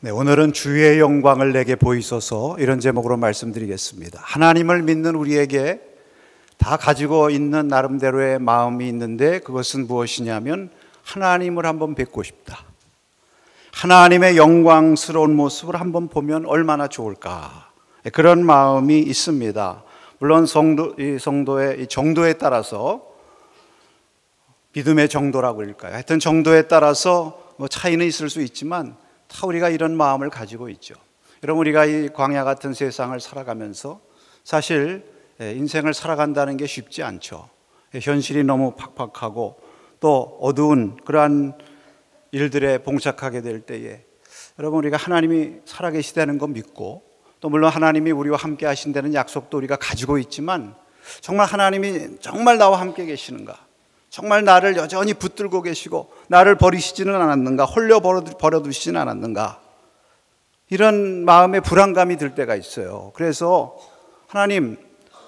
네, 오늘은 주의 영광을 내게 보이소서, 이런 제목으로 말씀드리겠습니다. 하나님을 믿는 우리에게 다 가지고 있는 나름대로의 마음이 있는데, 그것은 무엇이냐면 하나님을 한번 뵙고 싶다. 하나님의 영광스러운 모습을 한번 보면 얼마나 좋을까, 그런 마음이 있습니다. 물론 성도의 정도에 따라서, 믿음의 정도라고 할까요? 하여튼 정도에 따라서 차이는 있을 수 있지만 다 우리가 이런 마음을 가지고 있죠. 여러분, 우리가 이 광야 같은 세상을 살아가면서 사실 인생을 살아간다는 게 쉽지 않죠. 현실이 너무 팍팍하고 또 어두운 그러한 일들에 봉착하게 될 때에, 여러분, 우리가 하나님이 살아계시다는 거 믿고, 또 물론 하나님이 우리와 함께 하신다는 약속도 우리가 가지고 있지만, 정말 하나님이 정말 나와 함께 계시는가, 정말 나를 여전히 붙들고 계시고 나를 버리시지는 않았는가, 홀려 버려두시지는 않았는가, 이런 마음의 불안감이 들 때가 있어요. 그래서 하나님,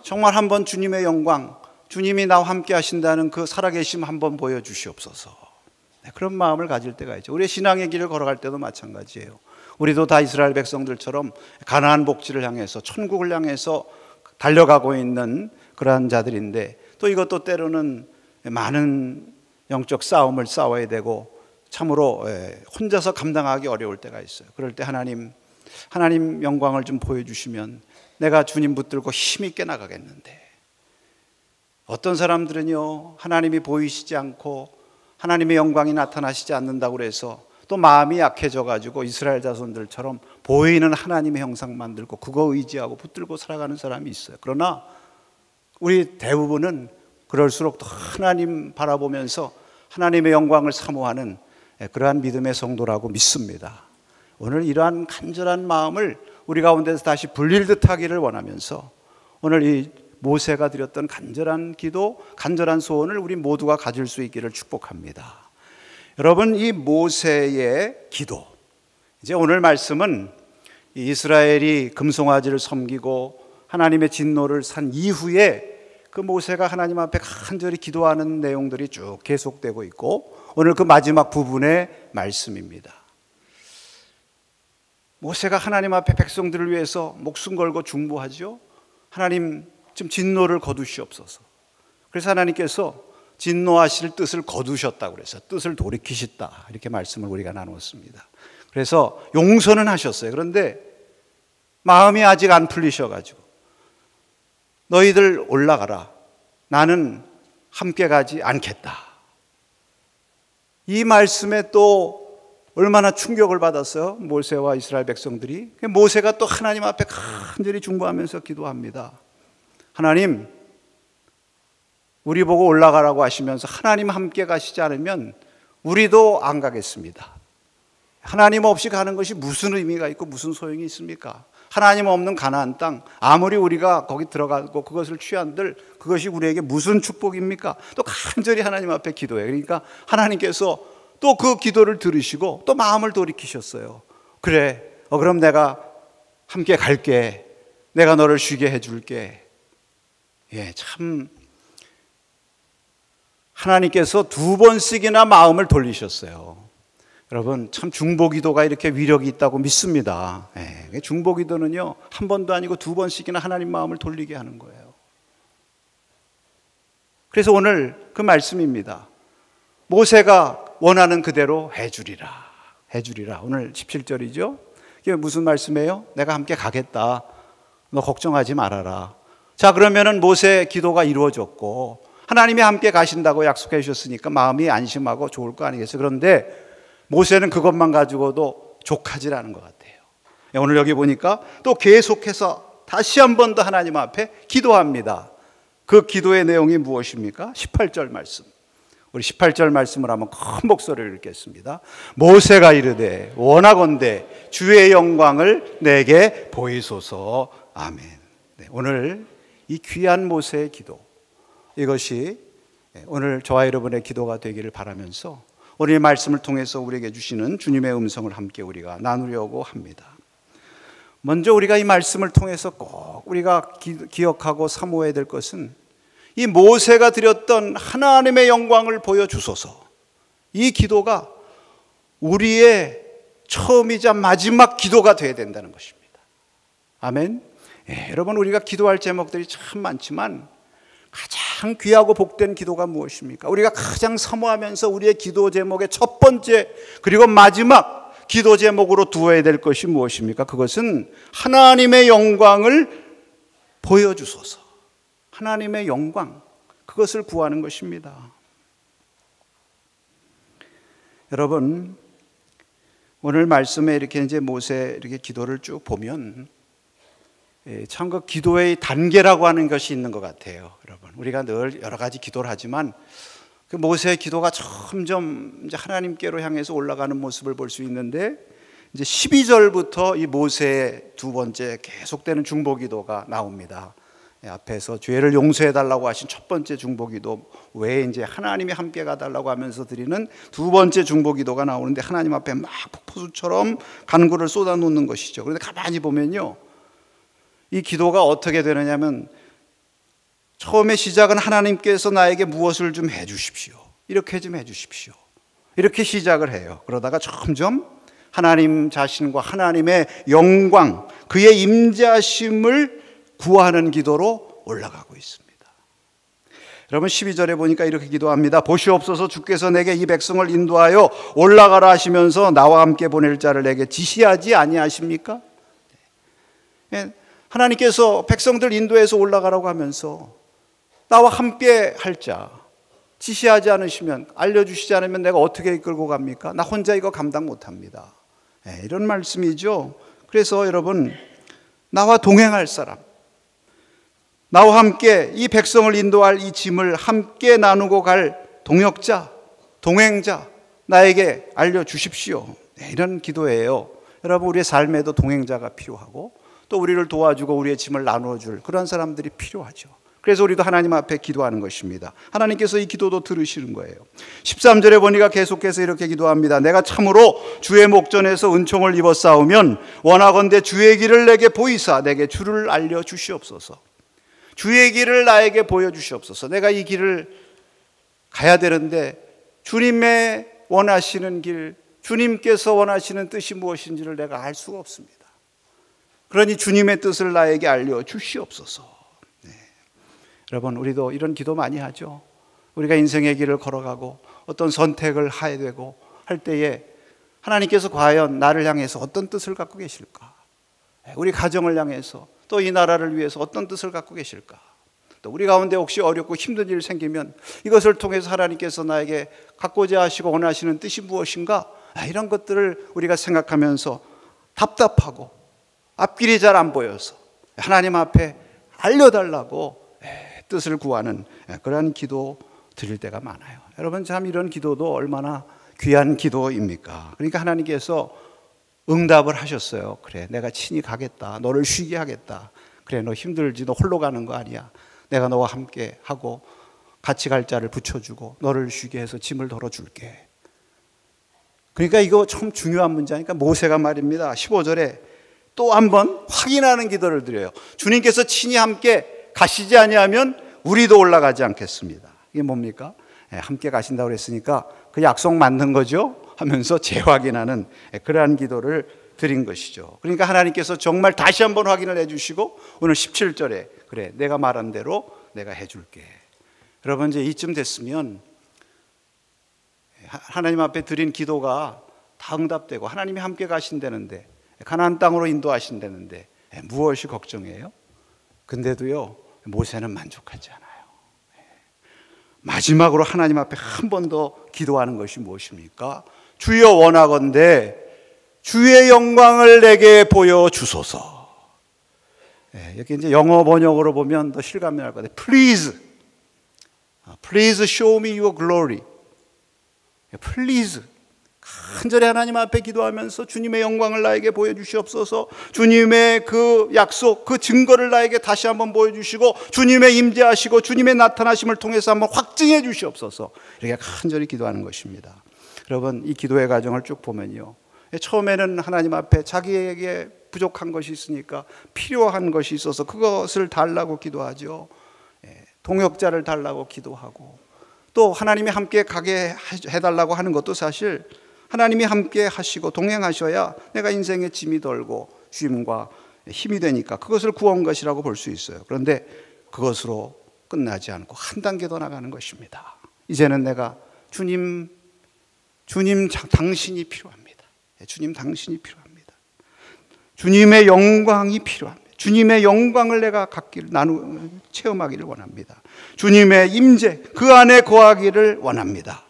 정말 한번 주님의 영광, 주님이 나와 함께 하신다는 그 살아계심 한번 보여주시옵소서, 그런 마음을 가질 때가 있죠. 우리의 신앙의 길을 걸어갈 때도 마찬가지예요. 우리도 다 이스라엘 백성들처럼 가나안 복지를 향해서, 천국을 향해서 달려가고 있는 그러한 자들인데, 또 이것도 때로는 많은 영적 싸움을 싸워야 되고 참으로 혼자서 감당하기 어려울 때가 있어요. 그럴 때 하나님 영광을 좀 보여주시면 내가 주님 붙들고 힘있게 나가겠는데, 어떤 사람들은요, 하나님이 보이시지 않고 하나님의 영광이 나타나시지 않는다고 해서 또 마음이 약해져 가지고 이스라엘 자손들처럼 보이는 하나님의 형상 만들고 그거 의지하고 붙들고 살아가는 사람이 있어요. 그러나 우리 대부분은 그럴수록 더 하나님 바라보면서 하나님의 영광을 사모하는 그러한 믿음의 성도라고 믿습니다. 오늘 이러한 간절한 마음을 우리 가운데서 다시 불릴 듯하기를 원하면서, 오늘 이 모세가 드렸던 간절한 기도, 간절한 소원을 우리 모두가 가질 수 있기를 축복합니다. 여러분, 이 모세의 기도, 이제 오늘 말씀은 이스라엘이 금송아지를 섬기고 하나님의 진노를 산 이후에 그 모세가 하나님 앞에 간절히 기도하는 내용들이 쭉 계속되고 있고, 오늘 그 마지막 부분의 말씀입니다. 모세가 하나님 앞에 백성들을 위해서 목숨 걸고 중보하죠. 하나님, 좀 진노를 거두시옵소서. 그래서 하나님께서 진노하실 뜻을 거두셨다고 그래서 뜻을 돌이키셨다, 이렇게 말씀을 우리가 나누었습니다. 그래서 용서는 하셨어요. 그런데 마음이 아직 안 풀리셔가지고, 너희들 올라가라, 나는 함께 가지 않겠다. 이 말씀에 또 얼마나 충격을 받았어요, 모세와 이스라엘 백성들이. 모세가 또 하나님 앞에 간절히 중보하면서 기도합니다. 하나님, 우리 보고 올라가라고 하시면서 하나님 함께 가시지 않으면 우리도 안 가겠습니다. 하나님 없이 가는 것이 무슨 의미가 있고 무슨 소용이 있습니까? 하나님 없는 가나안 땅, 아무리 우리가 거기 들어가고 그것을 취한들 그것이 우리에게 무슨 축복입니까? 또 간절히 하나님 앞에 기도해요. 그러니까 하나님께서 또 그 기도를 들으시고 또 마음을 돌이키셨어요. 그래, 그럼 내가 함께 갈게. 내가 너를 쉬게 해줄게. 참 하나님께서 두 번씩이나 마음을 돌리셨어요. 여러분, 참 중보기도가 이렇게 위력이 있다고 믿습니다. 중보기도는요, 한 번도 아니고 두 번씩이나 하나님 마음을 돌리게 하는 거예요. 그래서 오늘 그 말씀입니다. 모세가 원하는 그대로 해주리라. 오늘 17절이죠. 이게 무슨 말씀이에요? 내가 함께 가겠다, 너 걱정하지 말아라. 자, 그러면은 모세의 기도가 이루어졌고 하나님이 함께 가신다고 약속해 주셨으니까 마음이 안심하고 좋을 거 아니겠어요? 그런데 모세는 그것만 가지고도 족하지 않은 것 같아요. 오늘 여기 보니까 또 계속해서 다시 한 번 더 하나님 앞에 기도합니다. 그 기도의 내용이 무엇입니까? 18절 말씀. 우리 18절 말씀을 한번 큰 목소리를 읽겠습니다. 모세가 이르되 원하건대 주의 영광을 내게 보이소서. 아멘. 오늘 이 귀한 모세의 기도, 이것이 오늘 저와 여러분의 기도가 되기를 바라면서 오늘 말씀을 통해서 우리에게 주시는 주님의 음성을 함께 우리가 나누려고 합니다. 먼저 우리가 이 말씀을 통해서 꼭 우리가 기억하고 사모해야 될 것은, 이 모세가 드렸던 하나님의 영광을 보여주소서, 이 기도가 우리의 처음이자 마지막 기도가 되어야 된다는 것입니다. 아멘. 여러분, 우리가 기도할 제목들이 참 많지만 가장 귀하고 복된 기도가 무엇입니까? 우리가 가장 사모하면서 우리의 기도 제목의 첫 번째 그리고 마지막 기도 제목으로 두어야 될 것이 무엇입니까? 그것은 하나님의 영광을 보여주소서. 하나님의 영광, 그것을 구하는 것입니다. 여러분, 오늘 말씀에 이렇게 이제 모세 이렇게 기도를 쭉 보면 참 그 기도의 단계라고 하는 것이 있는 것 같아요. 여러분, 우리가 늘 여러 가지 기도를 하지만 그 모세의 기도가 점점 이제 하나님께로 향해서 올라가는 모습을 볼 수 있는데, 이제 12절부터 이 모세의 두 번째 계속되는 중보기도가 나옵니다. 앞에서 죄를 용서해 달라고 하신 첫 번째 중보기도 외에 이제 하나님이 함께 가달라고 하면서 드리는 두 번째 중보기도가 나오는데, 하나님 앞에 막 폭포수처럼 간구를 쏟아놓는 것이죠. 그런데 가만히 보면요, 이 기도가 어떻게 되느냐면, 처음에 시작은 하나님께서 나에게 무엇을 좀 해주십시오, 이렇게 좀 해주십시오, 이렇게 시작을 해요. 그러다가 점점 하나님 자신과 하나님의 영광, 그의 임재하심을 구하는 기도로 올라가고 있습니다. 여러분, 12절에 보니까 이렇게 기도합니다. 보시옵소서, 주께서 내게 이 백성을 인도하여 올라가라 하시면서 나와 함께 보낼 자를 내게 지시하지 아니하십니까? 하나님께서 백성들 인도해서 올라가라고 하면서 나와 함께 할 자 지시하지 않으시면, 알려주시지 않으면 내가 어떻게 이끌고 갑니까? 나 혼자 이거 감당 못합니다. 이런 말씀이죠. 그래서 여러분, 나와 동행할 사람, 나와 함께 이 백성을 인도할 이 짐을 함께 나누고 갈 동역자, 동행자 나에게 알려주십시오. 이런 기도예요. 여러분, 우리의 삶에도 동행자가 필요하고 또 우리를 도와주고 우리의 짐을 나눠줄 그런 사람들이 필요하죠. 그래서 우리도 하나님 앞에 기도하는 것입니다. 하나님께서 이 기도도 들으시는 거예요. 13절에 보니까 계속해서 이렇게 기도합니다. 내가 참으로 주의 목전에서 은총을 입어 싸우면 원하건대 주의 길을 내게 보이사 내게 주를 알려주시옵소서. 주의 길을 나에게 보여주시옵소서. 내가 이 길을 가야 되는데 주님의 원하시는 길, 주님께서 원하시는 뜻이 무엇인지를 내가 알 수가 없습니다. 그러니 주님의 뜻을 나에게 알려주시옵소서. 여러분, 우리도 이런 기도 많이 하죠. 우리가 인생의 길을 걸어가고 어떤 선택을 해야 되고 할 때에 하나님께서 과연 나를 향해서 어떤 뜻을 갖고 계실까? 우리 가정을 향해서, 또 이 나라를 위해서 어떤 뜻을 갖고 계실까? 또 우리 가운데 혹시 어렵고 힘든 일 생기면 이것을 통해서 하나님께서 나에게 갖고자 하시고 원하시는 뜻이 무엇인가? 이런 것들을 우리가 생각하면서 답답하고 앞길이 잘 안 보여서 하나님 앞에 알려달라고 뜻을 구하는 그러한 기도 드릴 때가 많아요. 여러분, 참 이런 기도도 얼마나 귀한 기도입니까? 그러니까 하나님께서 응답을 하셨어요. 그래, 내가 친히 가겠다. 너를 쉬게 하겠다. 그래, 너 힘들지. 너 홀로 가는 거 아니야. 내가 너와 함께 하고 같이 갈 자를 붙여주고 너를 쉬게 해서 짐을 덜어줄게. 그러니까 이거 참 중요한 문제니까 모세가 말입니다. 15절에 또 한 번 확인하는 기도를 드려요. 주님께서 친히 함께 가시지 아니하면 우리도 올라가지 않겠습니다. 이게 뭡니까? 함께 가신다고 그랬으니까 그 약속 맞는 거죠? 하면서 재확인하는 그러한 기도를 드린 것이죠. 그러니까 하나님께서 정말 다시 한번 확인을 해주시고 오늘 17절에 그래, 내가 말한 대로 내가 해줄게. 여러분, 이제 이쯤 됐으면 하나님 앞에 드린 기도가 다 응답되고 하나님이 함께 가신다는데, 가나안 땅으로 인도하신다는데 무엇이 걱정이에요? 근데도요, 모세는 만족하지 않아요. 마지막으로 하나님 앞에 한 번 더 기도하는 것이 무엇입니까? 주여, 원하건대 주의 영광을 내게 보여주소서. 여기 이제 영어 번역으로 보면 더 실감이 날 것 같아요. Please show me your glory. Please. 간절히 하나님 앞에 기도하면서 주님의 영광을 나에게 보여주시옵소서. 주님의 그 약속, 그 증거를 나에게 다시 한번 보여주시고 주님의 임재하시고 주님의 나타나심을 통해서 한번 확증해 주시옵소서. 이렇게 간절히 기도하는 것입니다. 여러분, 이 기도의 과정을 쭉 보면요, 처음에는 하나님 앞에 자기에게 부족한 것이 있으니까 필요한 것이 있어서 그것을 달라고 기도하죠. 동역자를 달라고 기도하고 또 하나님이 함께 가게 해달라고 하는 것도 사실 하나님이 함께 하시고 동행하셔야 내가 인생의 짐이 덜고 쉼과 힘이 되니까 그것을 구원 것이라고 볼 수 있어요. 그런데 그것으로 끝나지 않고 한 단계 더 나가는 것입니다. 이제는 내가 주님 당신이 필요합니다. 주님 당신이 필요합니다. 주님의 영광이 필요합니다. 주님의 영광을 내가 체험하기를 원합니다. 주님의 임재, 그 안에 거하기를 원합니다.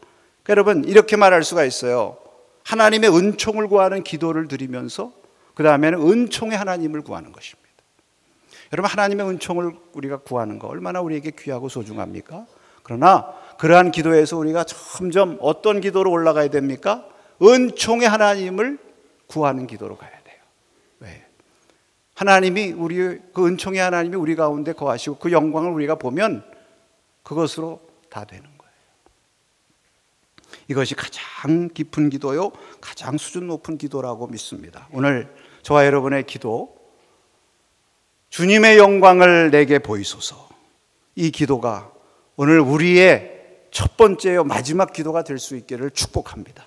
여러분, 이렇게 말할 수가 있어요. 하나님의 은총을 구하는 기도를 드리면서 그 다음에는 은총의 하나님을 구하는 것입니다. 여러분, 하나님의 은총을 우리가 구하는 거 얼마나 우리에게 귀하고 소중합니까? 그러나 그러한 기도에서 우리가 점점 어떤 기도로 올라가야 됩니까? 은총의 하나님을 구하는 기도로 가야 돼요. 왜? 하나님이 그 은총의 하나님이 우리 가운데 거하시고 그 영광을 우리가 보면 그것으로 다 되는 거예요. 이것이 가장 깊은 기도요, 가장 수준 높은 기도라고 믿습니다. 오늘 저와 여러분의 기도, 주님의 영광을 내게 보이소서. 이 기도가 오늘 우리의 첫 번째요 마지막 기도가 될 수 있기를 축복합니다.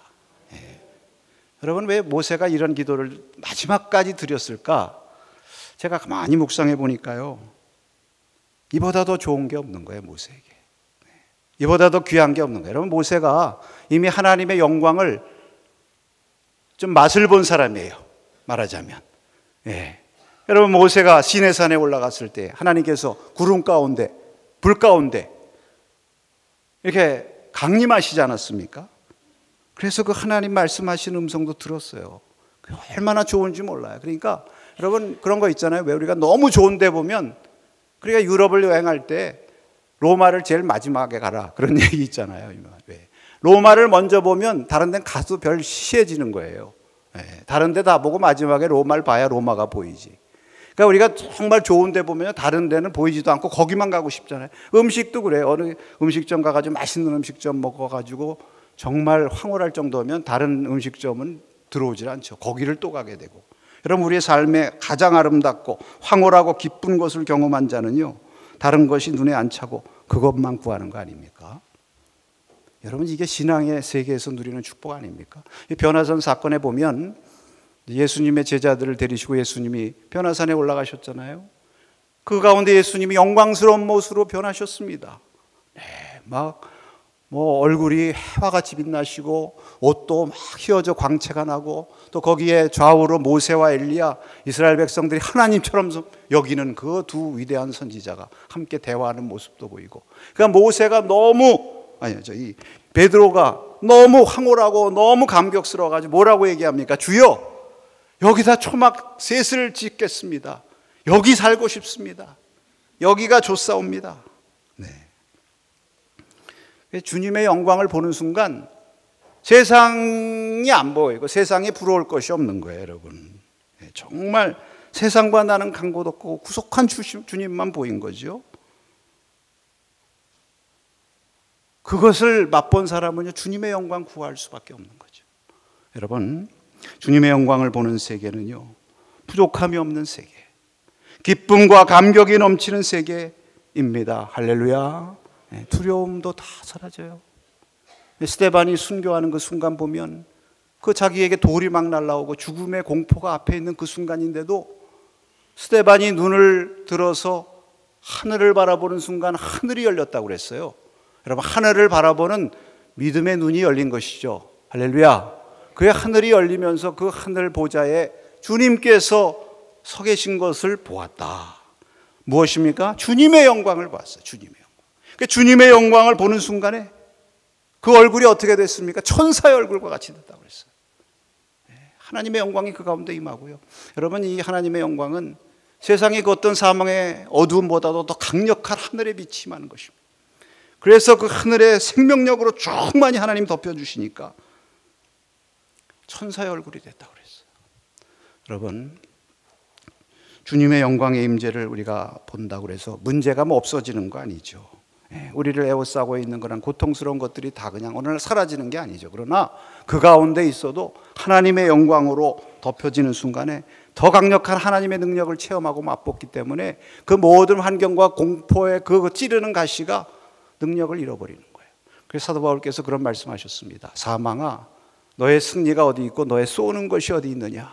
여러분, 왜 모세가 이런 기도를 마지막까지 드렸을까? 제가 가만히 묵상해 보니까요, 이보다 더 좋은 게 없는 거예요. 모세에게 이보다 더 귀한 게 없는 거예요. 여러분, 모세가 이미 하나님의 영광을 좀 맛을 본 사람이에요, 말하자면. 여러분, 모세가 시내산에 올라갔을 때 하나님께서 구름 가운데, 불 가운데 이렇게 강림하시지 않았습니까? 그래서 그 하나님 말씀하시는 음성도 들었어요. 얼마나 좋은지 몰라요. 그러니까 여러분, 그런 거 있잖아요. 왜 우리가 너무 좋은 데 보면, 그러니까 유럽을 여행할 때 로마를 제일 마지막에 가라, 그런 얘기 있잖아요. 왜? 로마를 먼저 보면 다른 데는 가도 별 시해지는 거예요. 다른 데 다 보고 마지막에 로마를 봐야 로마가 보이지. 그러니까 우리가 정말 좋은 데 보면 다른 데는 보이지도 않고 거기만 가고 싶잖아요. 음식도 그래요. 어느 음식점 가가지고 맛있는 음식점 먹어가지고 정말 황홀할 정도면 다른 음식점은 들어오질 않죠. 거기를 또 가게 되고. 여러분, 우리의 삶에 가장 아름답고 황홀하고 기쁜 것을 경험한 자는요, 다른 것이 눈에 안 차고 그것만 구하는 거 아닙니까? 여러분, 이게 신앙의 세계에서 누리는 축복 아닙니까? 이 변화산 사건에 보면 예수님의 제자들을 데리시고 예수님이 변화산에 올라가셨잖아요. 그 가운데 예수님이 영광스러운 모습으로 변하셨습니다. 얼굴이 해와같이 빛나시고 옷도 막 휘어져 광채가 나고, 또 거기에 좌우로 모세와 엘리야, 이스라엘 백성들이 하나님처럼 여기는 그 두 위대한 선지자가 함께 대화하는 모습도 보이고, 그러니까 모세가 베드로가 너무 황홀하고 너무 감격스러워가지고 뭐라고 얘기합니까? 주여, 여기다 초막 셋을 짓겠습니다. 여기 살고 싶습니다. 여기가 좋사옵니다. 주님의 영광을 보는 순간 세상이 안 보이고 세상에 부러울 것이 없는 거예요, 여러분. 정말 세상과 나는 간 곳 없고 구속한 주님만 보인 거죠. 그것을 맛본 사람은 주님의 영광 구할 수밖에 없는 거죠. 여러분, 주님의 영광을 보는 세계는요, 부족함이 없는 세계, 기쁨과 감격이 넘치는 세계입니다. 할렐루야. 두려움도 다 사라져요. 스데반이 순교하는 그 순간 보면 그 자기에게 돌이 막 날라오고 죽음의 공포가 앞에 있는 그 순간인데도 스데반이 눈을 들어서 하늘을 바라보는 순간 하늘이 열렸다고 그랬어요. 여러분, 하늘을 바라보는 믿음의 눈이 열린 것이죠. 할렐루야. 그의 하늘이 열리면서 그 하늘 보좌에 주님께서 서 계신 것을 보았다. 무엇입니까? 주님의 영광을 봤어요. 주님의 영광. 주님의 영광을 보는 순간에 그 얼굴이 어떻게 됐습니까? 천사의 얼굴과 같이 됐다고 그랬어요. 하나님의 영광이 그 가운데 임하고요. 여러분, 이 하나님의 영광은 세상의 그 어떤 사망의 어두움보다도 더 강력한 하늘의 빛이 임하는 것입니다. 그래서 그 하늘의 생명력으로 충만히 하나님 덮여주시니까 천사의 얼굴이 됐다고 그랬어요. 여러분, 주님의 영광의 임재를 우리가 본다고 해서 문제가 없어지는 거 아니죠. 우리를 에워싸고 있는 그런 고통스러운 것들이 다 그냥 어느 날 사라지는 게 아니죠. 그러나 그 가운데 있어도 하나님의 영광으로 덮여지는 순간에 더 강력한 하나님의 능력을 체험하고 맛봤기 때문에 그 모든 환경과 공포의 그 찌르는 가시가 능력을 잃어버리는 거예요. 그래서 사도 바울께서 그런 말씀하셨습니다. 사망아, 너의 승리가 어디 있고 너의 쏘는 것이 어디 있느냐?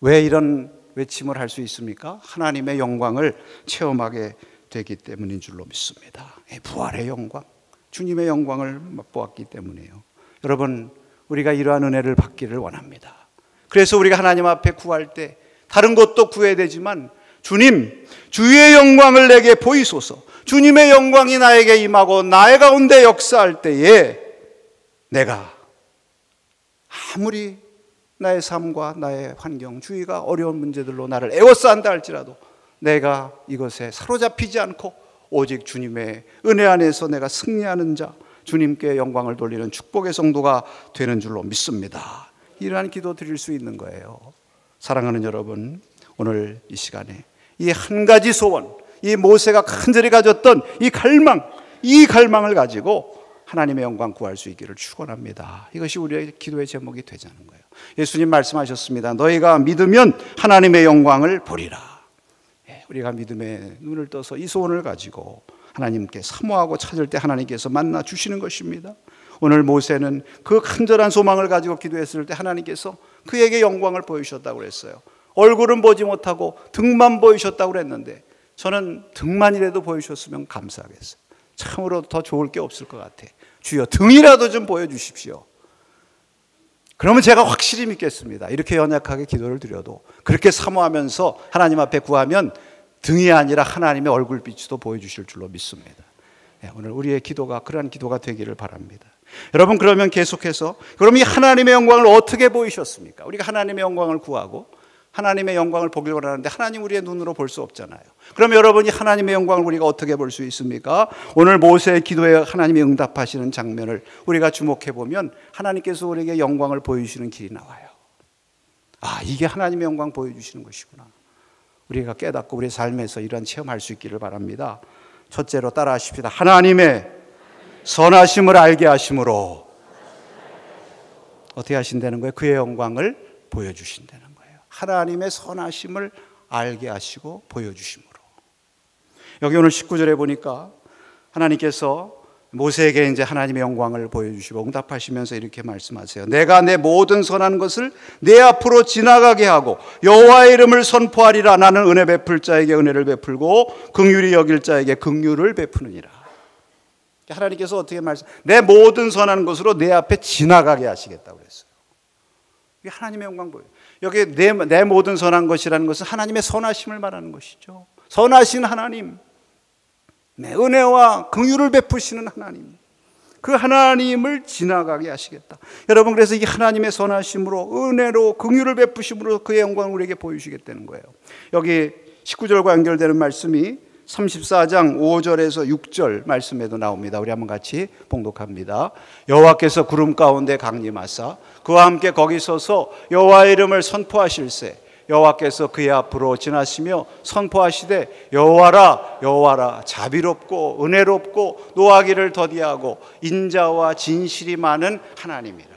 왜 이런 외침을 할 수 있습니까? 하나님의 영광을 체험하게 되기 때문인 줄로 믿습니다. 부활의 영광, 주님의 영광을 맛보았기 때문이에요. 여러분, 우리가 이러한 은혜를 받기를 원합니다. 그래서 우리가 하나님 앞에 구할 때 다른 것도 구해야 되지만, 주님, 주의 영광을 내게 보이소서. 주님의 영광이 나에게 임하고 나의 가운데 역사할 때에 내가 아무리 나의 삶과 나의 환경, 주위가 어려운 문제들로 나를 에워싸한다 할지라도 내가 이것에 사로잡히지 않고 오직 주님의 은혜 안에서 내가 승리하는 자, 주님께 영광을 돌리는 축복의 성도가 되는 줄로 믿습니다. 이러한 기도 드릴 수 있는 거예요. 사랑하는 여러분, 오늘 이 시간에 이 한 가지 소원, 이 모세가 간절히 가졌던 이 갈망을 가지고 하나님의 영광 구할 수 있기를 축원합니다. 이것이 우리의 기도의 제목이 되자는 거예요. 예수님 말씀하셨습니다. 너희가 믿으면 하나님의 영광을 보리라. 우리가 믿음의 눈을 떠서 이 소원을 가지고 하나님께 사모하고 찾을 때 하나님께서 만나 주시는 것입니다. 오늘 모세는 그 간절한 소망을 가지고 기도했을 때 하나님께서 그에게 영광을 보이셨다고 그랬어요. 얼굴은 보지 못하고 등만 보이셨다고 그랬는데, 저는 등만이라도 보이셨으면 감사하겠어요. 참으로 더 좋을 게 없을 것 같아. 주여, 등이라도 좀 보여주십시오. 그러면 제가 확실히 믿겠습니다. 이렇게 연약하게 기도를 드려도, 그렇게 사모하면서 하나님 앞에 구하면 등이 아니라 하나님의 얼굴빛도 보여주실 줄로 믿습니다. 오늘 우리의 기도가 그러한 기도가 되기를 바랍니다. 여러분, 그러면 계속해서, 그럼 이 하나님의 영광을 어떻게 보이셨습니까? 우리가 하나님의 영광을 구하고 하나님의 영광을 보길 원하는데 하나님 우리의 눈으로 볼 수 없잖아요. 그럼 여러분이 하나님의 영광을 우리가 어떻게 볼 수 있습니까? 오늘 모세의 기도에 하나님이 응답하시는 장면을 우리가 주목해 보면 하나님께서 우리에게 영광을 보여주시는 길이 나와요. 아, 이게 하나님의 영광 보여주시는 것이구나. 우리가 깨닫고 우리 삶에서 이런 체험할 수 있기를 바랍니다. 첫째로 따라하십시다. 하나님의 선하심을 알게 하심으로. 어떻게 하신다는 거예요? 그의 영광을 보여주신다는 거예요. 하나님의 선하심을 알게 하시고 보여주심으로. 여기 오늘 19절에 보니까 하나님께서 모세에게 이제 하나님의 영광을 보여주시고 응답하시면서 이렇게 말씀하세요. 내가 내 모든 선한 것을 내 앞으로 지나가게 하고 여호와의 이름을 선포하리라. 나는 은혜 베풀 자에게 은혜를 베풀고 긍휼히 여길 자에게 긍휼을 베푸느니라. 하나님께서 어떻게 내 모든 선한 것으로 내 앞에 지나가게 하시겠다고 그랬어요. 이게 하나님의 영광 보여요. 여기 내 모든 선한 것이라는 것은 하나님의 선하심을 말하는 것이죠. 선하신 하나님, 은혜와 긍휼을 베푸시는 하나님, 그 하나님을 지나가게 하시겠다. 여러분, 그래서 이 하나님의 선하심으로, 은혜로, 긍휼을 베푸심으로 그의 영광을 우리에게 보여주시겠다는 거예요. 여기 19절과 연결되는 말씀이 34장 5절에서 6절 말씀에도 나옵니다. 우리 한번 같이 봉독합니다. 여호와께서 구름 가운데 강림하사 그와 함께 거기 서서 여호와의 이름을 선포하실세 여호와께서 그의 앞으로 지나시며 선포하시되 여호와라 여호와라 자비롭고 은혜롭고 노하기를 더디하고 인자와 진실이 많은 하나님이라.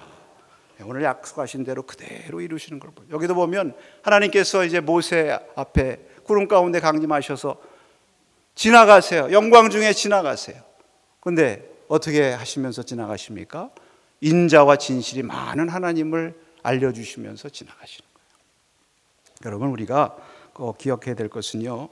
오늘 약속하신 대로 그대로 이루시는 걸 보여요. 여기도 보면 하나님께서 이제 모세 앞에 구름 가운데 강림하셔서 지나가세요. 영광 중에 지나가세요. 그런데 어떻게 하시면서 지나가십니까? 인자와 진실이 많은 하나님을 알려주시면서 지나가시는 거예요. 여러분, 우리가 꼭 기억해야 될 것은요,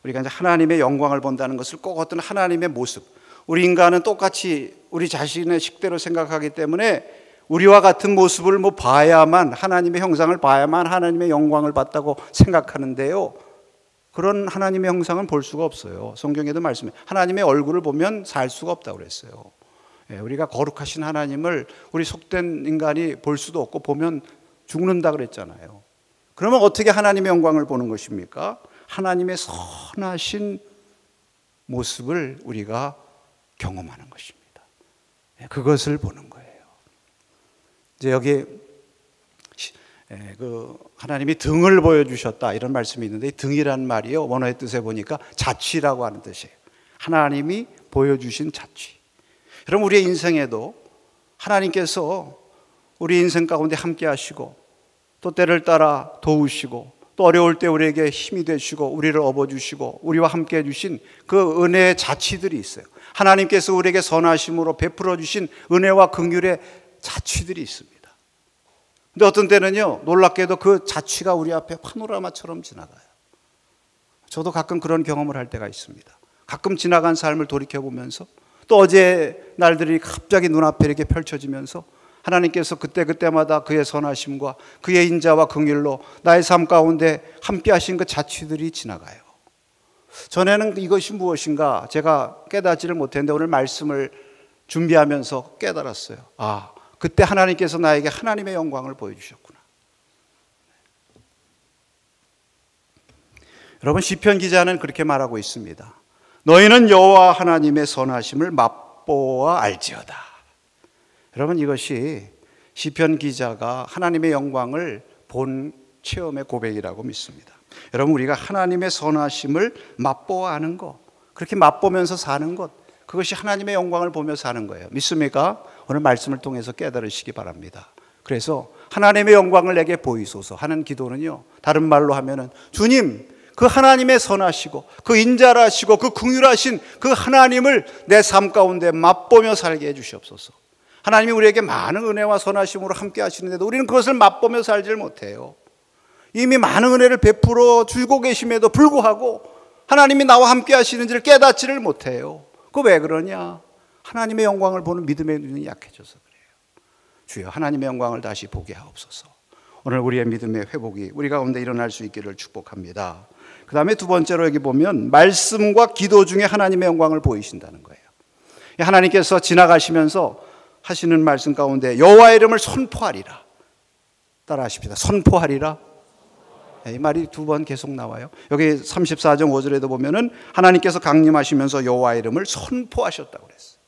우리가 이제 하나님의 영광을 본다는 것을 꼭 어떤 하나님의 모습, 우리 인간은 똑같이 우리 자신의 식대로 생각하기 때문에 우리와 같은 모습을 봐야만, 하나님의 형상을 봐야만 하나님의 영광을 봤다고 생각하는데요, 그런 하나님의 형상은 볼 수가 없어요. 성경에도 말씀해 하나님의 얼굴을 보면 살 수가 없다고 그랬어요. 우리가 거룩하신 하나님을 우리 속된 인간이 볼 수도 없고 보면 죽는다 그랬잖아요. 그러면 어떻게 하나님의 영광을 보는 것입니까? 하나님의 선하신 모습을 우리가 경험하는 것입니다. 그것을 보는 거예요. 이제 여기 하나님이 등을 보여주셨다 이런 말씀이 있는데, 이 등이란 말이요, 원어의 뜻에 보니까 자취라고 하는 뜻이에요. 하나님이 보여주신 자취. 그럼 우리의 인생에도 하나님께서 우리 인생 가운데 함께 하시고 또 때를 따라 도우시고 또 어려울 때 우리에게 힘이 되시고 우리를 업어주시고 우리와 함께 해주신 그 은혜의 자취들이 있어요. 하나님께서 우리에게 선하심으로 베풀어 주신 은혜와 긍휼의 자취들이 있습니다. 근데 어떤 때는요, 놀랍게도 그 자취가 우리 앞에 파노라마처럼 지나가요. 저도 가끔 그런 경험을 할 때가 있습니다. 가끔 지나간 삶을 돌이켜보면서 또 어제 날들이 갑자기 눈앞에 이렇게 펼쳐지면서 하나님께서 그때그때마다 그의 선하심과 그의 인자와 긍휼로 나의 삶 가운데 함께 하신 그 자취들이 지나가요. 전에는 이것이 무엇인가 제가 깨닫지를 못했는데 오늘 말씀을 준비하면서 깨달았어요. 아, 그때 하나님께서 나에게 하나님의 영광을 보여주셨구나. 여러분, 시편 기자는 그렇게 말하고 있습니다. 너희는 여호와 하나님의 선하심을 맛보아 알지어다. 여러분, 이것이 시편 기자가 하나님의 영광을 본 체험의 고백이라고 믿습니다. 여러분, 우리가 하나님의 선하심을 맛보아 아는 것, 그렇게 맛보면서 사는 것, 그것이 하나님의 영광을 보며 사는 거예요. 믿습니까? 오늘 말씀을 통해서 깨달으시기 바랍니다. 그래서 하나님의 영광을 내게 보이소서 하는 기도는요, 다른 말로 하면은 주님, 그 하나님의 선하시고 그 인자라시고 그 긍휼하신 그 하나님을 내 삶 가운데 맛보며 살게 해 주시옵소서. 하나님이 우리에게 많은 은혜와 선하심으로 함께 하시는데도 우리는 그것을 맛보며 살지를 못해요. 이미 많은 은혜를 베풀어 주고 계심에도 불구하고 하나님이 나와 함께 하시는지를 깨닫지를 못해요. 그거 왜 그러냐? 하나님의 영광을 보는 믿음의 눈이 약해져서 그래요. 주여, 하나님의 영광을 다시 보게 하옵소서. 오늘 우리의 믿음의 회복이 우리 가운데 일어날 수 있기를 축복합니다. 그 다음에 두 번째로 여기 보면 말씀과 기도 중에 하나님의 영광을 보이신다는 거예요. 하나님께서 지나가시면서 하시는 말씀 가운데 여호와의 이름을 선포하리라. 따라 하십시다. 선포하리라. 이 말이 두 번 계속 나와요. 여기 34장 5절에도 보면은 하나님께서 강림하시면서 여호와의 이름을 선포하셨다고 그랬어요.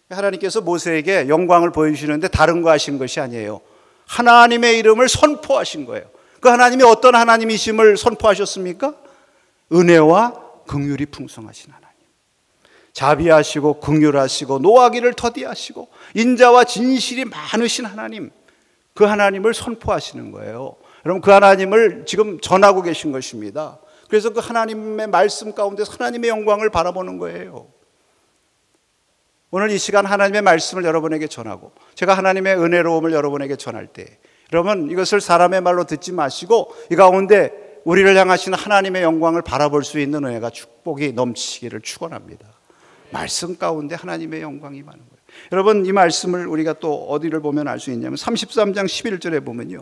하나님께서 모세에게 영광을 보여주시는데 다른 거 하신 것이 아니에요. 하나님의 이름을 선포하신 거예요. 그 하나님이 어떤 하나님이심을 선포하셨습니까? 은혜와 긍휼이 풍성하신 하나님, 자비하시고 긍휼하시고 노하기를 더디하시고 인자와 진실이 많으신 하나님, 그 하나님을 선포하시는 거예요. 여러분, 그 하나님을 지금 전하고 계신 것입니다. 그래서 그 하나님의 말씀 가운데 하나님의 영광을 바라보는 거예요. 오늘 이 시간 하나님의 말씀을 여러분에게 전하고 제가 하나님의 은혜로움을 여러분에게 전할 때 여러분, 이것을 사람의 말로 듣지 마시고 이 가운데 우리를 향하신 하나님의 영광을 바라볼 수 있는 은혜가 축복이 넘치기를 축원합니다. 말씀 가운데 하나님의 영광이 많은 거예요. 여러분, 이 말씀을 우리가 또 어디를 보면 알 수 있냐면 33장 11절에 보면요,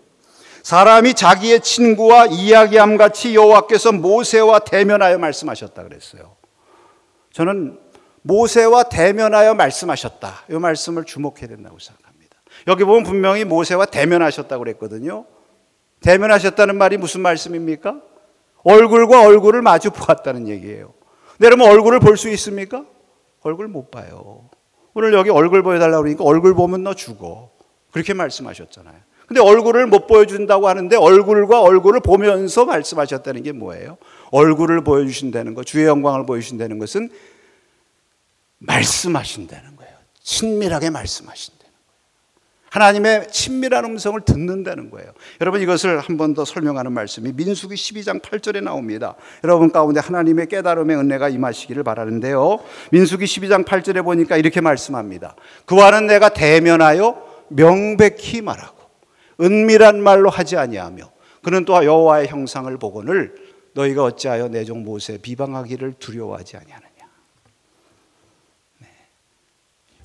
사람이 자기의 친구와 이야기함 같이 여호와께서 모세와 대면하여 말씀하셨다 그랬어요. 저는 모세와 대면하여 말씀하셨다, 이 말씀을 주목해야 된다고 생각합니다. 여기 보면 분명히 모세와 대면하셨다고 그랬거든요. 대면하셨다는 말이 무슨 말씀입니까? 얼굴과 얼굴을 마주 보았다는 얘기예요. 근데 여러분, 얼굴을 볼 수 있습니까? 얼굴 못 봐요. 오늘 여기 얼굴 보여달라고 그러니까 얼굴 보면 너 죽어, 그렇게 말씀하셨잖아요. 근데 얼굴을 못 보여준다고 하는데 얼굴과 얼굴을 보면서 말씀하셨다는 게 뭐예요? 얼굴을 보여주신다는 것, 주의 영광을 보여주신다는 것은 말씀하신다는 거예요. 친밀하게 말씀하신다는 거예요. 하나님의 친밀한 음성을 듣는다는 거예요. 여러분, 이것을 한 번 더 설명하는 말씀이 민수기 12장 8절에 나옵니다. 여러분 가운데 하나님의 깨달음의 은혜가 임하시기를 바라는데요, 민수기 12장 8절에 보니까 이렇게 말씀합니다. 그와는 내가 대면하여 명백히 말하고 은밀한 말로 하지 아니하며 그는 또 여호와의 형상을 보거늘 너희가 어찌하여 내 종 모세 비방하기를 두려워하지 아니하느냐. 네.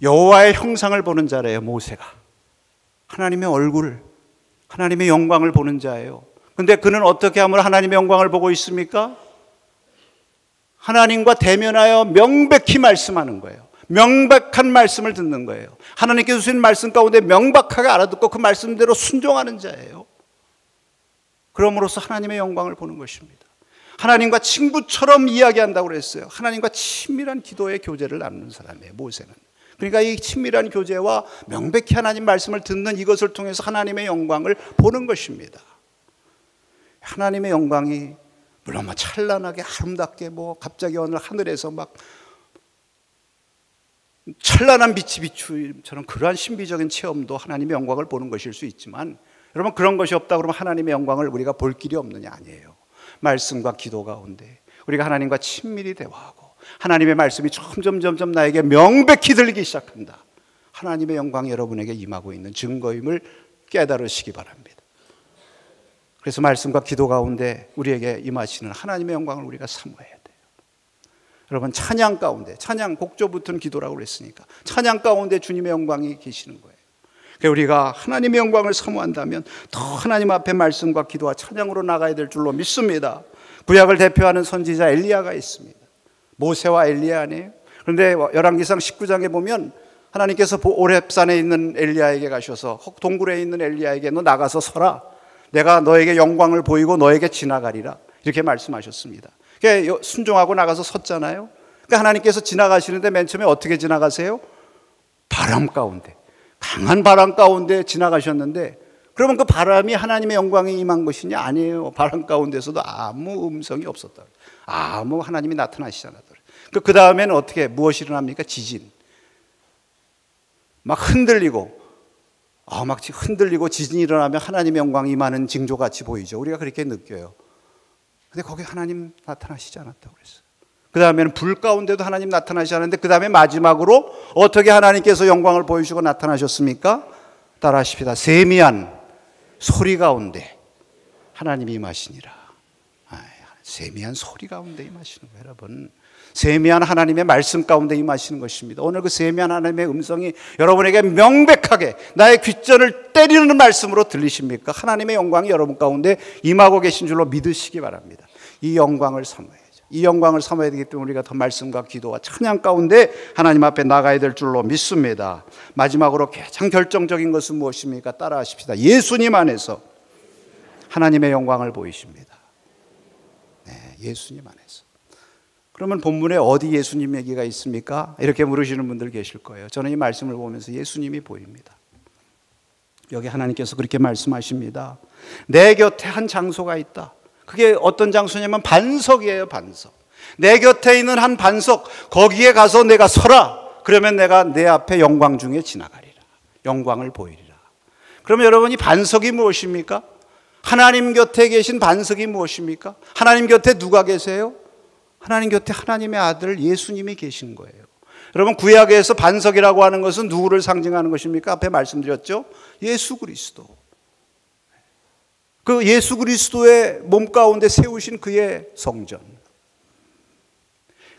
여호와의 형상을 보는 자래요. 모세가 하나님의 얼굴을, 하나님의 영광을 보는 자예요. 근데 그는 어떻게 하면 하나님의 영광을 보고 있습니까? 하나님과 대면하여 명백히 말씀하는 거예요. 명백한 말씀을 듣는 거예요. 하나님께서 주신 말씀 가운데 명백하게 알아듣고 그 말씀대로 순종하는 자예요. 그럼으로써 하나님의 영광을 보는 것입니다. 하나님과 친구처럼 이야기한다고 그랬어요. 하나님과 친밀한 기도의 교제를 나누는 사람이에요, 모세는. 그러니까 이 친밀한 교제와 명백히 하나님 말씀을 듣는 이것을 통해서 하나님의 영광을 보는 것입니다. 하나님의 영광이 물론 찬란하게 아름답게 갑자기 어느 하늘에서 찬란한 빛이 비추처럼 그러한 신비적인 체험도 하나님의 영광을 보는 것일 수 있지만, 여러분, 그런 것이 없다 그러면 하나님의 영광을 우리가 볼 길이 없느냐? 아니에요. 말씀과 기도 가운데 우리가 하나님과 친밀히 대화하고 하나님의 말씀이 점점 나에게 명백히 들리기 시작한다. 하나님의 영광이 여러분에게 임하고 있는 증거임을 깨달으시기 바랍니다. 그래서 말씀과 기도 가운데 우리에게 임하시는 하나님의 영광을 우리가 사모해야 돼요. 여러분, 찬양 가운데, 찬양 곡조 붙은 기도라고 그랬으니까 찬양 가운데 주님의 영광이 계시는 거예요. 그러니까 우리가 하나님의 영광을 사모한다면 더 하나님 앞에 말씀과 기도와 찬양으로 나가야 될 줄로 믿습니다. 구약을 대표하는 선지자 엘리야가 있습니다. 모세와 엘리야 아니에요? 그런데 열왕기상 19장에 보면 하나님께서 오렙산에 있는 엘리야에게 가셔서 동굴에 있는 엘리야에게 너 나가서 서라. 내가 너에게 영광을 보이고 너에게 지나가리라. 이렇게 말씀하셨습니다. 그러니까 순종하고 나가서 섰잖아요. 그러니까 하나님께서 지나가시는데 맨 처음에 어떻게 지나가세요? 바람 가운데, 강한 바람 가운데 지나가셨는데, 그러면 그 바람이 하나님의 영광에 임한 것이냐? 아니에요. 바람 가운데서도 아무 음성이 없었다. 아무 하나님이 나타나시지 않았다. 그 다음에는 어떻게, 무엇이 일어납니까? 지진. 막 흔들리고, 막 흔들리고 지진이 일어나면 하나님의 영광이 임하는 징조같이 보이죠. 우리가 그렇게 느껴요. 근데 거기 하나님 나타나시지 않았다고 그랬어요. 그 다음에는 불 가운데도 하나님 나타나시지 않았는데, 그 다음에 마지막으로 어떻게 하나님께서 영광을 보여주시고 나타나셨습니까? 따라하십시다. 세미한 소리 가운데 하나님이 임하시니라. 세미한 소리 가운데 임하시는 거예요, 여러분. 세미한 하나님의 말씀 가운데 임하시는 것입니다. 오늘 그 세미한 하나님의 음성이 여러분에게 명백하게 나의 귓전을 때리는 말씀으로 들리십니까? 하나님의 영광이 여러분 가운데 임하고 계신 줄로 믿으시기 바랍니다. 이 영광을 사모해야죠. 이 영광을 사모해야 되기 때문에 우리가 더 말씀과 기도와 찬양 가운데 하나님 앞에 나가야 될 줄로 믿습니다. 마지막으로 가장 결정적인 것은 무엇입니까? 따라하십시다. 예수님 안에서 하나님의 영광을 보이십니다. 네, 예수님 안에서. 그러면 본문에 어디 예수님 얘기가 있습니까? 이렇게 물으시는 분들 계실 거예요. 저는 이 말씀을 보면서 예수님이 보입니다. 여기 하나님께서 그렇게 말씀하십니다. 내 곁에 한 장소가 있다. 그게 어떤 장소냐면 반석이에요, 반석. 내 곁에 있는 한 반석, 거기에 가서 내가 서라. 그러면 내가 내 앞에 영광 중에 지나가리라. 영광을 보이리라. 그러면 여러분, 이 반석이 무엇입니까? 하나님 곁에 계신 반석이 무엇입니까? 하나님 곁에 누가 계세요? 하나님 곁에 하나님의 아들 예수님이 계신 거예요. 여러분, 구약에서 반석이라고 하는 것은 누구를 상징하는 것입니까? 앞에 말씀드렸죠? 예수 그리스도. 그 예수 그리스도의 몸 가운데 세우신 그의 성전.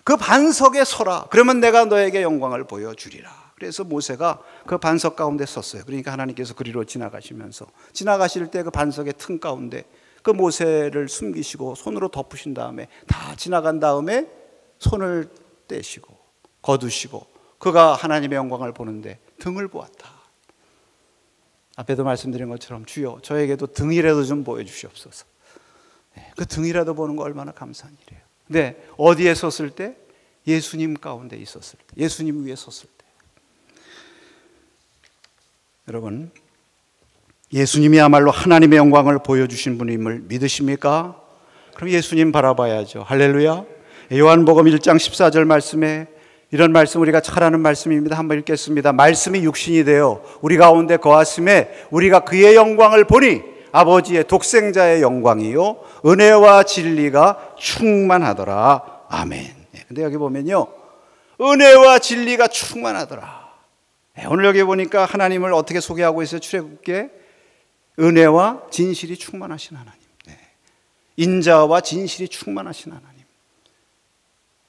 그 반석에 서라. 그러면 내가 너에게 영광을 보여주리라. 그래서 모세가 그 반석 가운데 섰어요. 그러니까 하나님께서 그리로 지나가시면서, 지나가실 때 그 반석의 틈 가운데 그 모세를 숨기시고 손으로 덮으신 다음에, 다 지나간 다음에 손을 떼시고 거두시고 그가 하나님의 영광을 보는데 등을 보았다. 앞에도 말씀드린 것처럼 주여 저에게도 등이라도 좀 보여주시옵소서. 그 등이라도 보는 거 얼마나 감사한 일이에요. 근데 어디에 섰을 때? 예수님 가운데 있었을 때, 예수님 위에 섰을 때. 여러분, 예수님이야말로 하나님의 영광을 보여주신 분임을 믿으십니까? 그럼 예수님 바라봐야죠. 할렐루야. 요한복음 1장 14절 말씀에 이런 말씀 우리가 잘 아는 말씀입니다. 한번 읽겠습니다. 말씀이 육신이 되어 우리 가운데 거하심에 우리가 그의 영광을 보니 아버지의 독생자의 영광이요 은혜와 진리가 충만하더라. 아멘. 근데 여기 보면요, 은혜와 진리가 충만하더라. 오늘 여기 보니까 하나님을 어떻게 소개하고 있어요? 출애굽기에 은혜와 진실이 충만하신 하나님, 인자와 진실이 충만하신 하나님.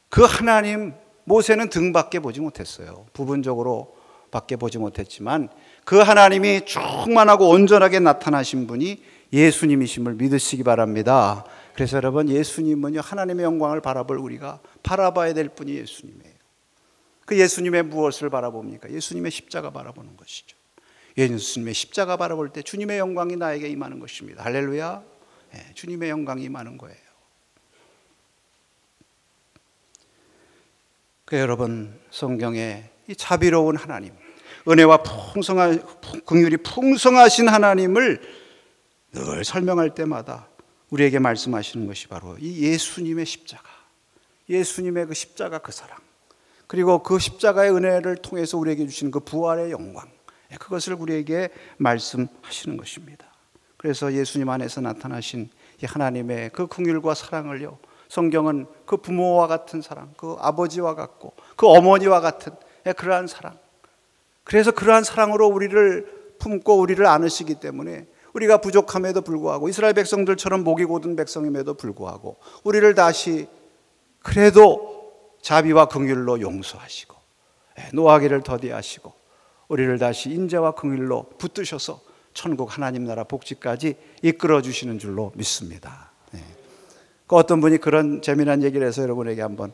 그 하나님, 모세는 등밖에 보지 못했어요. 부분적으로 밖에 보지 못했지만 그 하나님이 충만하고 온전하게 나타나신 분이 예수님이심을 믿으시기 바랍니다. 그래서 여러분, 예수님은요, 하나님의 영광을 바라볼 우리가 바라봐야 될 분이 예수님이에요. 그 예수님의 무엇을 바라봅니까? 예수님의 십자가 바라보는 것이죠. 예수님의 십자가 바라볼 때 주님의 영광이 나에게 임하는 것입니다. 할렐루야. 주님의 영광이 임하는 거예요. 그 여러분, 성경에 이 자비로운 하나님, 은혜와 긍휼이 풍성하신 하나님을 늘 설명할 때마다 우리에게 말씀하시는 것이 바로 이 예수님의 십자가, 예수님의 그 십자가 그 사랑, 그리고 그 십자가의 은혜를 통해서 우리에게 주시는 그 부활의 영광, 그것을 우리에게 말씀하시는 것입니다. 그래서 예수님 안에서 나타나신 이 하나님의 그 긍휼과 사랑을요, 성경은 그 부모와 같은 사랑, 그 아버지와 같고 그 어머니와 같은 그러한 사랑, 그래서 그러한 사랑으로 우리를 품고 우리를 안으시기 때문에 우리가 부족함에도 불구하고 이스라엘 백성들처럼 목이 곧은 백성임에도 불구하고 우리를 다시 그래도 자비와 긍휼로 용서하시고 노하기를 더디하시고 우리를 다시 인자와 긍휼로 붙드셔서 천국 하나님 나라 복지까지 이끌어 주시는 줄로 믿습니다. 어떤 분이 그런 재미난 얘기를 해서 여러분에게 한번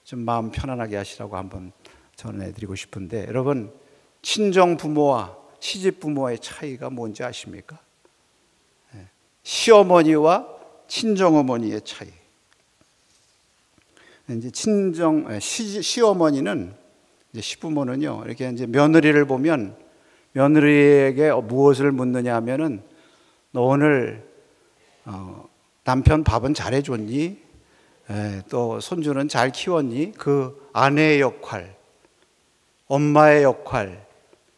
좀 마음 편안하게 하시라고 한번 전해드리고 싶은데, 여러분 친정 부모와 시집 부모의 차이가 뭔지 아십니까? 시어머니와 친정 어머니의 차이. 이제 시어머니는 이제 시부모는요, 이렇게 이제 며느리를 보면 며느리에게 무엇을 묻느냐 하면은 너 오늘 남편 밥은 잘해줬니? 또 손주는 잘 키웠니? 그 아내의 역할, 엄마의 역할,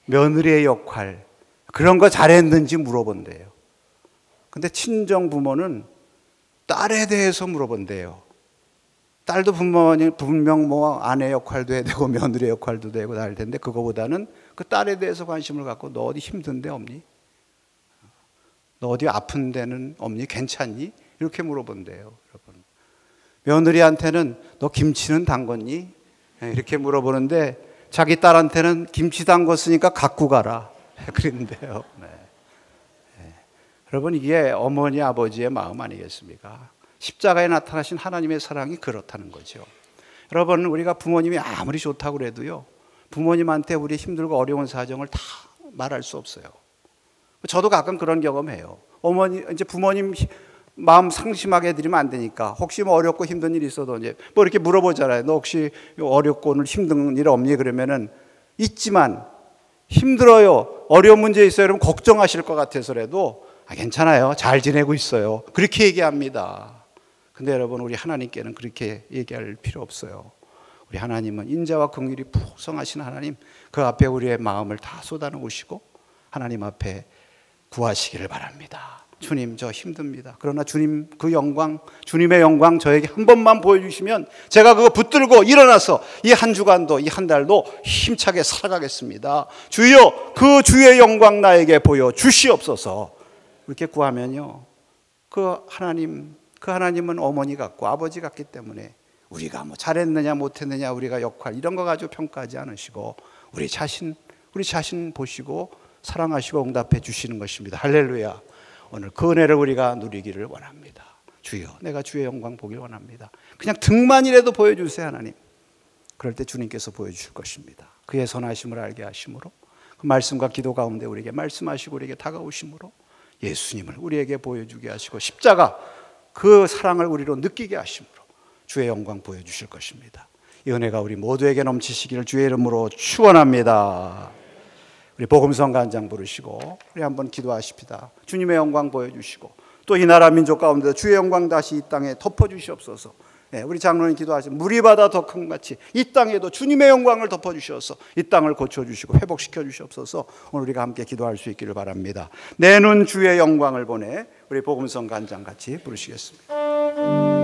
며느리의 역할, 그런 거 잘했는지 물어본대요. 근데 친정 부모는 딸에 대해서 물어본대요. 딸도 분명 뭐 아내 역할도 해야 되고 며느리 역할도 되고 다 할 텐데, 그거보다는 그 딸에 대해서 관심을 갖고 너 어디 힘든 데 없니? 너 어디 아픈 데는 없니? 괜찮니? 이렇게 물어본대요, 여러분. 며느리한테는 너 김치는 담궜니? 이렇게 물어보는데 자기 딸한테는 김치 담궜으니까 갖고 가라 그랬는데요. 여러분, 이게 어머니 아버지의 마음 아니겠습니까? 십자가에 나타나신 하나님의 사랑이 그렇다는 거죠. 여러분, 우리가 부모님이 아무리 좋다고 그래도요, 부모님한테 우리 힘들고 어려운 사정을 다 말할 수 없어요. 저도 가끔 그런 경험해요. 이제 부모님 마음 상심하게 해드리면 안 되니까 혹시 뭐 어렵고 힘든 일이 있어도 이제 뭐 이렇게 물어보잖아요. 너 혹시 어렵고 오늘 힘든 일 없니? 그러면은 있지만 힘들어요, 어려운 문제 있어요, 여러분 걱정하실 것 같아서라도 괜찮아요, 잘 지내고 있어요, 그렇게 얘기합니다. 근데 여러분, 우리 하나님께는 그렇게 얘기할 필요 없어요. 우리 하나님은 인자와 긍휼이 풍성하신 하나님, 그 앞에 우리의 마음을 다 쏟아놓으시고 하나님 앞에 구하시기를 바랍니다. 주님, 저 힘듭니다. 그러나 주님, 그 영광, 주님의 영광 저에게 한 번만 보여주시면 제가 그거 붙들고 일어나서 이 한 주간도, 이 한 달도 힘차게 살아가겠습니다. 주여, 그 주의 영광 나에게 보여주시옵소서. 이렇게 구하면요, 그 하나님은 어머니 같고 아버지 같기 때문에 우리가 뭐 잘했느냐 못했느냐, 우리가 역할 이런 거 가지고 평가하지 않으시고 우리 자신 보시고 사랑하시고 응답해 주시는 것입니다. 할렐루야. 오늘 그 은혜를 우리가 누리기를 원합니다. 주여, 내가 주의 영광 보기를 원합니다. 그냥 등만이라도 보여주세요, 하나님. 그럴 때 주님께서 보여주실 것입니다. 그의 선하심을 알게 하심으로, 그 말씀과 기도 가운데 우리에게 말씀하시고 우리에게 다가오심으로 예수님을 우리에게 보여주게 하시고 십자가 그 사랑을 우리로 느끼게 하심으로 주의 영광 보여주실 것입니다. 이 은혜가 우리 모두에게 넘치시기를 주의 이름으로 축원합니다. 우리 복음성 간장 부르시고 우리 한번 기도하십시다. 주님의 영광 보여주시고 또 이 나라 민족 가운데 주의 영광 다시 이 땅에 덮어주시옵소서. 우리 장로님 기도하시면 물이 바다 더 큰 같이 이 땅에도 주님의 영광을 덮어주셔서 이 땅을 고쳐주시고 회복시켜 주시옵소서. 오늘 우리가 함께 기도할 수 있기를 바랍니다. 내 눈 주의 영광을 보내 우리 복음성 간장 같이 부르시겠습니다.